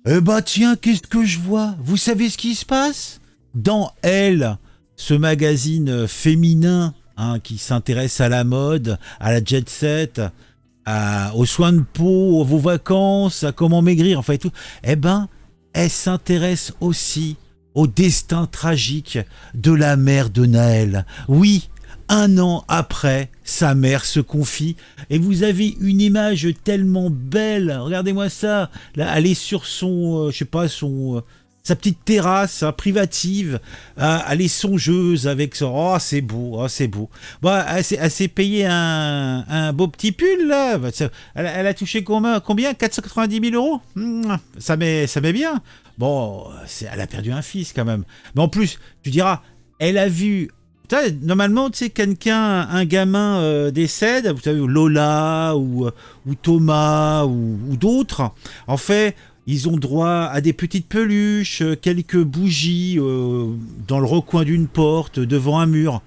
Eh ben tiens, qu'est-ce que je vois? Vous savez ce qui se passe? Dans Elle, ce magazine féminin hein, qui s'intéresse à la mode, à la jet set, aux soins de peau, à vos vacances, à comment maigrir, enfin et tout, eh ben, elle s'intéresse aussi au destin tragique de la mère de Naël. Oui, 1 an après, sa mère se confie et vous avez une image tellement belle. Regardez-moi ça. Là, elle est sur son, je sais pas, sa petite terrasse hein, privative. Elle est songeuse avec son. Oh, c'est beau, oh, c'est beau. Bon, elle s'est payé un beau petit pull là. Elle a touché combien 490 000 euros. Ça met bien. Bon, elle a perdu un fils quand même. Mais en plus, tu diras, elle a vu. Normalement, tu sais, un gamin décède, vous savez, Lola ou Thomas ou d'autres, en fait, ils ont droit à des petites peluches, quelques bougies dans le recoin d'une porte, devant un mur.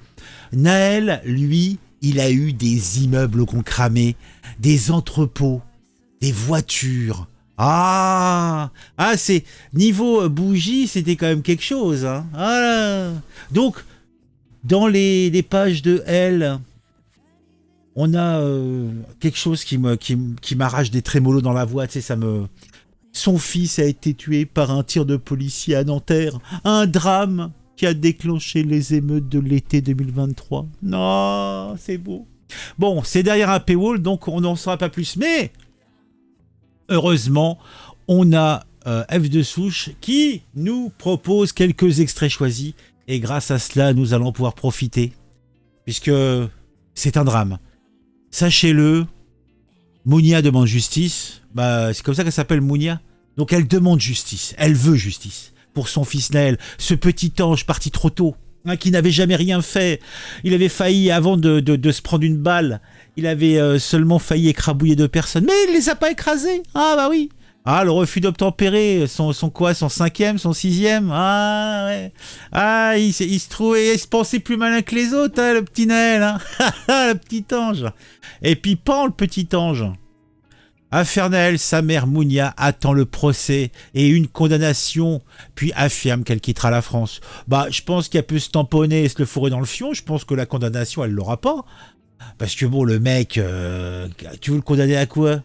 Naël, lui, il a eu des immeubles qu'on cramait, des entrepôts, des voitures. C'est niveau bougie, c'était quand même quelque chose. Hein. Voilà. Donc, dans les pages de Elle, on a quelque chose qui m'arrache des trémolos dans la voix. Tu sais, Son fils a été tué par un tir de policier à Nanterre. Un drame qui a déclenché les émeutes de l'été 2023. Non, c'est beau. Bon, c'est derrière un paywall, donc on n'en saura pas plus. Mais, heureusement, on a F de Souche qui nous propose quelques extraits choisis. Et grâce à cela, nous allons pouvoir profiter. Puisque c'est un drame. Sachez-le, Mounia demande justice. C'est comme ça qu'elle s'appelle Mounia. Donc elle demande justice. Elle veut justice. Pour son fils Naël. Ce petit ange parti trop tôt. Hein, qui n'avait jamais rien fait. Il avait failli, avant de se prendre une balle, il avait seulement failli écrabouiller 2 personnes. Mais il les a pas écrasés. Ah bah oui. Ah, le refus d'obtempérer, son 5e, son 6e. Ah, ouais. Ah, il se pensait plus malin que les autres, hein, le petit Naël. Hein. Le petit ange. Et puis, pan, le petit ange. Affaire Naël, sa mère Mounia attend le procès et une condamnation, puis affirme qu'elle quittera la France. Je pense qu'elle peut se tamponner et se le fourrer dans le fion. Je pense que la condamnation, elle l'aura pas. Parce que bon, le mec, tu veux le condamner à quoi ?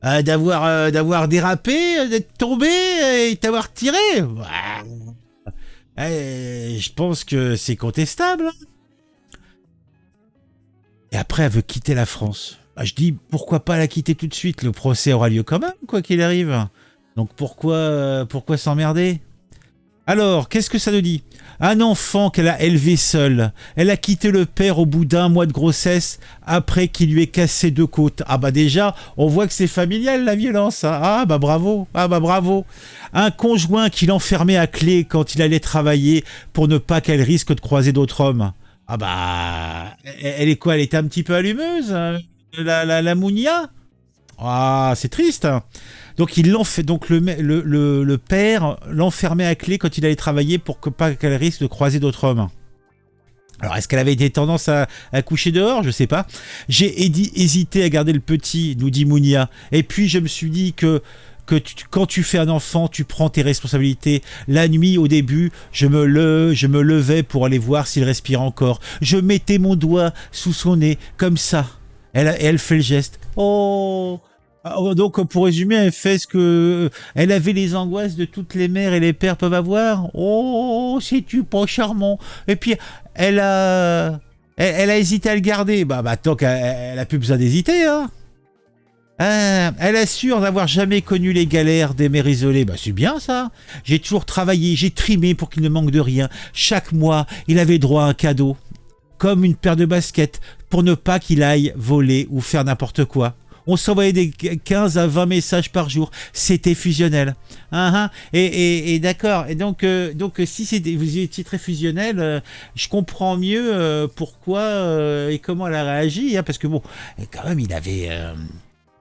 D'avoir dérapé, d'être tombé et t'avoir tiré. Je pense que c'est contestable. Et après, elle veut quitter la France. Je dis, pourquoi pas la quitter tout de suite ? Le procès aura lieu quand même, quoi qu'il arrive. Donc pourquoi s'emmerder ? Alors, qu'est-ce que ça nous dit ? Un enfant qu'elle a élevé seule. Elle a quitté le père au bout d'1 mois de grossesse après qu'il lui ait cassé 2 côtes. Déjà, on voit que c'est familial la violence. Hein. Bravo. Bravo. Un conjoint qui l'enfermait à clé quand il allait travailler pour ne pas qu'elle risque de croiser d'autres hommes. Elle est quoi ? Elle était un petit peu allumeuse, la Mounia ? C'est triste. Hein. Donc le père l'enfermait à clé quand il allait travailler pour pas qu'elle risque de croiser d'autres hommes. Alors est-ce qu'elle avait des tendances à coucher dehors ? Je sais pas. J'ai hésité à garder le petit, nous dit Mounia. Et puis je me suis dit que quand tu fais un enfant, tu prends tes responsabilités. La nuit, au début, je me levais pour aller voir s'il respirait encore. Je mettais mon doigt sous son nez, comme ça. Elle fait le geste. Oh. Donc, pour résumer, elle fait ce que... Elle avait les angoisses de toutes les mères et les pères peuvent avoir. Oh, c'est-tu pas charmant ? Et puis, elle a hésité à le garder. Tant qu'elle a plus besoin d'hésiter, hein. Elle assure n'avoir jamais connu les galères des mères isolées. C'est bien ça. J'ai toujours travaillé, j'ai trimé pour qu'il ne manque de rien. Chaque mois, il avait droit à un cadeau. Comme une paire de baskets, pour ne pas qu'il aille voler ou faire n'importe quoi. On s'envoyait des 15 à 20 messages par jour. C'était fusionnel. Et d'accord. Et donc si vous étiez très fusionnel, je comprends mieux pourquoi et comment elle a réagi. Hein, parce que bon, quand même, il avait...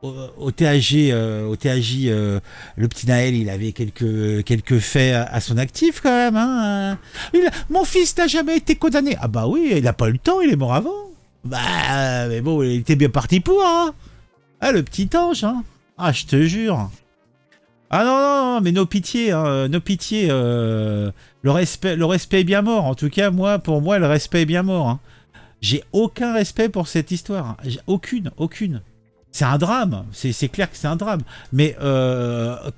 Au TAJ, le petit Naël, il avait quelques faits à son actif quand même. Hein. Mon fils n'a jamais été condamné. Oui, il n'a pas eu le temps, il est mort avant. Mais bon, il était bien parti pour. Hein. Le petit ange. Hein. Je te jure. Ah non, non, non, mais no pitié, hein, no pitié. Le respect est bien mort. En tout cas, moi, pour moi, le respect est bien mort, hein. J'ai aucun respect pour cette histoire, hein. Aucune, aucune. C'est un drame, c'est clair que c'est un drame. Mais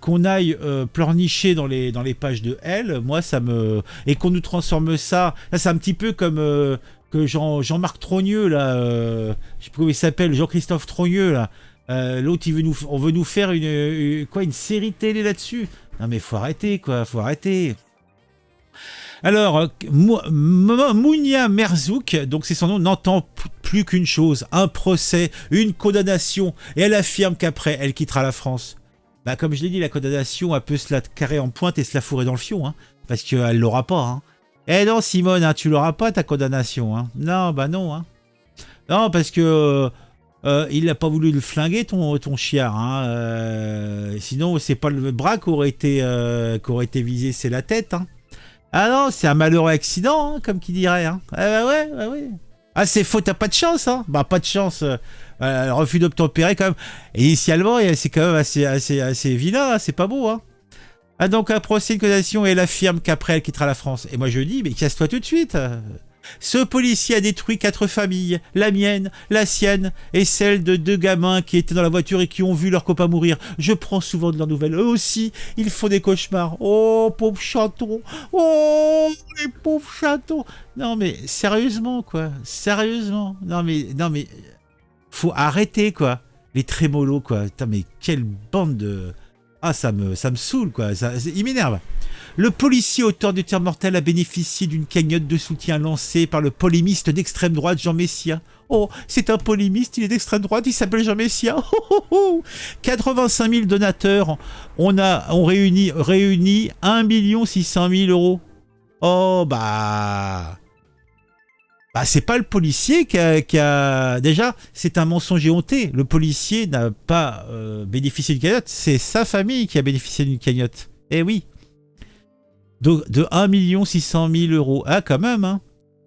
qu'on aille pleurnicher dans les pages de Elle, moi, ça me... Et qu'on nous transforme ça... Là, c'est un petit peu comme que Jean-Marc Trogneux, là... je sais pas comment il s'appelle, Jean-Christophe Trogneux, là. L'autre, on veut nous faire quoi, une série télé là-dessus. Non, mais faut arrêter, quoi, faut arrêter. Alors, Mounia Merzouk, donc c'est son nom, n'entend plus qu'une chose, un procès, une condamnation, et elle affirme qu'après, elle quittera la France. Bah, comme je l'ai dit, la condamnation, elle peut se la carrer en pointe et se la fourrer dans le fion, hein, parce qu'elle l'aura pas. Hein. Eh non, Simone, hein, tu l'auras pas ta condamnation. Hein. Non, bah non. Hein. Non, parce que il n'a pas voulu le flinguer, ton chiard. Hein. Sinon, c'est pas le bras qui aurait été visé, c'est la tête. Hein. Ah non, c'est un malheureux accident, hein, comme qui dirait. Hein. Ah bah ouais, bah ouais. Ah c'est faux, t'as pas de chance, hein. Bah pas de chance. Refus d'obtempérer quand même. Et initialement, c'est quand même assez vilain, hein, c'est pas beau, hein. Ah donc un procès, une condamnation, et elle affirme qu'après elle quittera la France. Et moi je dis, mais casse-toi tout de suite. Ce policier a détruit 4 familles, la mienne, la sienne et celle de 2 gamins qui étaient dans la voiture et qui ont vu leur copain mourir. Je prends souvent de leurs nouvelles. Eux aussi, ils font des cauchemars. Oh, pauvre chaton. Oh, les pauvres chatons. Non mais sérieusement quoi, sérieusement. Non mais faut arrêter quoi. Les trémolos quoi. Putain mais quelle bande de... Ah ça me saoule quoi, il m'énerve. Le policier auteur du tir mortel a bénéficié d'une cagnotte de soutien lancée par le polémiste d'extrême droite Jean Messia. Oh, c'est un polémiste, il est d'extrême droite, il s'appelle Jean Messia. Oh, oh, oh. 85 000 donateurs ont réuni 1 600 000 euros. Oh, bah c'est pas le policier qui a... Déjà, c'est un mensonge honté. Le policier n'a pas bénéficié d'une cagnotte, c'est sa famille qui a bénéficié d'une cagnotte. Eh oui. De 1 600 000 euros. Ah, quand même, hein.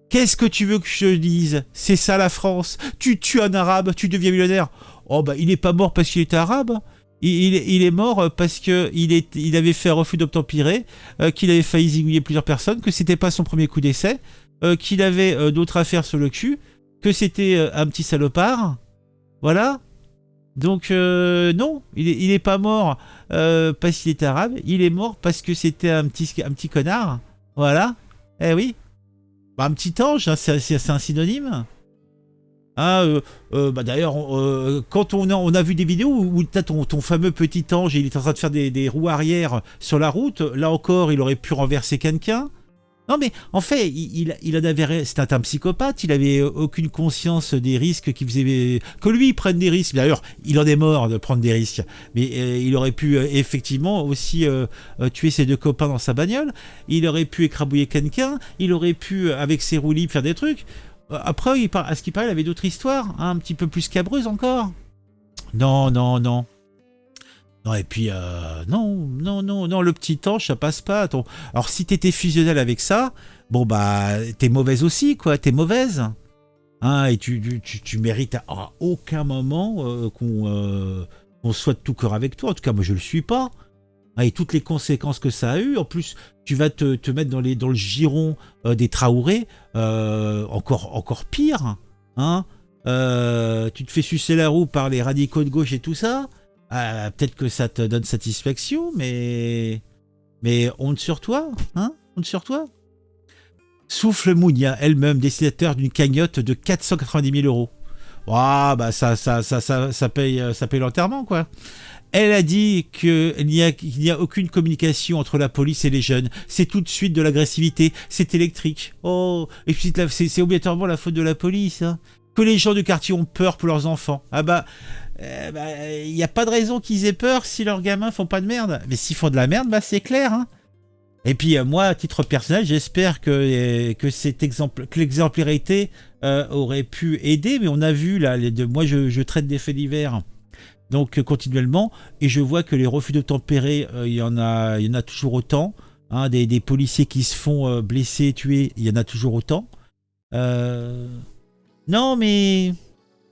Qu'est-ce que tu veux que je dise? C'est ça la France. Tu tues un arabe, tu deviens millionnaire. Oh, bah, il n'est pas mort parce qu'il était arabe. Il est mort parce qu'il avait fait un refus d'obtempérer, qu'il avait failli zigouiller plusieurs personnes, que c'était pas son premier coup d'essai, qu'il avait d'autres affaires sur le cul, que c'était un petit salopard. Voilà. Donc non, il est pas mort parce qu'il était arabe, il est mort parce que c'était un petit connard. Voilà. Eh oui. Bah, un petit ange, hein, c'est un synonyme. Ah, bah d'ailleurs, quand on a vu des vidéos où t'as ton fameux petit ange, il est en train de faire des roues arrière sur la route, là encore, il aurait pu renverser quelqu'un. Non mais en fait, il en avait, c'était un psychopathe, il avait aucune conscience des risques qui faisaient que lui il prenne des risques. D'ailleurs, il en est mort de prendre des risques, mais il aurait pu effectivement aussi tuer ses 2 copains dans sa bagnole. Il aurait pu écrabouiller quelqu'un, il aurait pu avec ses roues libres faire des trucs. Après, à ce qu'il paraît, il avait d'autres histoires, hein, un petit peu plus scabreuses encore. Non, non, non. Non, et puis, non, le petit ange, ça passe pas. Alors, si t'étais fusionnel avec ça, bon, bah, t'es mauvaise aussi, quoi, t'es mauvaise. Hein, et tu mérites à aucun moment qu'on soit de tout cœur avec toi. En tout cas, moi, je le suis pas. Hein, et toutes les conséquences que ça a eu, en plus, tu vas te mettre dans le giron des Traoré, encore pire. Hein. Tu te fais sucer la roue par les radicaux de gauche et tout ça. Peut-être que ça te donne satisfaction, mais honte sur toi, hein, honte sur toi. Souffle Mounia, elle-même destinataire d'une cagnotte de 490 000 euros. Ah, bah ça paye l'enterrement, quoi. Elle a dit qu'il n'y a aucune communication entre la police et les jeunes. C'est tout de suite de l'agressivité. C'est électrique. Oh, et puis c'est obligatoirement la faute de la police. Hein. Que les gens du quartier ont peur pour leurs enfants. Ah bah, il n'y a pas de raison qu'ils aient peur si leurs gamins font pas de merde. Mais s'ils font de la merde, bah c'est clair. Hein. Et puis moi, à titre personnel, j'espère que l'exemplarité aurait pu aider. Mais on a vu là, moi je traite des faits divers. Donc continuellement, et je vois que les refus d'obtempérer, il y en a toujours autant. Hein, des policiers qui se font blesser, tuer, il y en a toujours autant. Non, mais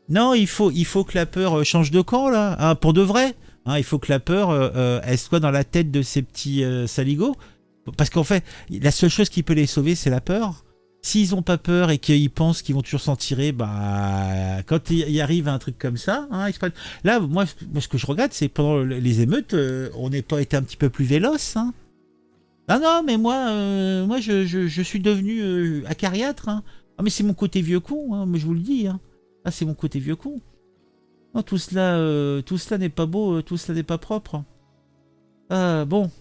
non, il faut que la peur change de camp là, hein, pour de vrai. Hein, il faut que la peur, elle soit dans la tête de ces petits saligots. Parce qu'en fait, la seule chose qui peut les sauver, c'est la peur. S'ils n'ont pas peur et qu'ils pensent qu'ils vont toujours s'en tirer, bah, quand il arrive un truc comme ça, hein, là, moi, ce que je regarde, c'est pendant les émeutes, on n'est pas été un petit peu plus véloce. Hein. Ah non, mais moi je suis devenu acariâtre. Hein. Ah, mais c'est mon côté vieux con, hein, mais je vous le dis. Hein. Ah, c'est mon côté vieux con. Non, tout cela n'est pas beau, tout cela n'est pas propre. Bon.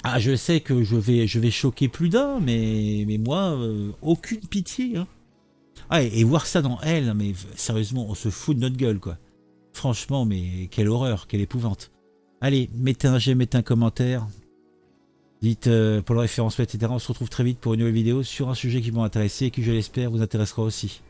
Ah, je sais que je vais choquer plus d'un, mais moi, aucune pitié. Hein. Ah, et voir ça dans elle, mais sérieusement, on se fout de notre gueule, quoi. Franchement, mais quelle horreur, quelle épouvante. Allez, mettez un j'aime, mettez un commentaire. Dites pour le référencement, etc. On se retrouve très vite pour une nouvelle vidéo sur un sujet qui vous intéresse et qui, je l'espère, vous intéressera aussi.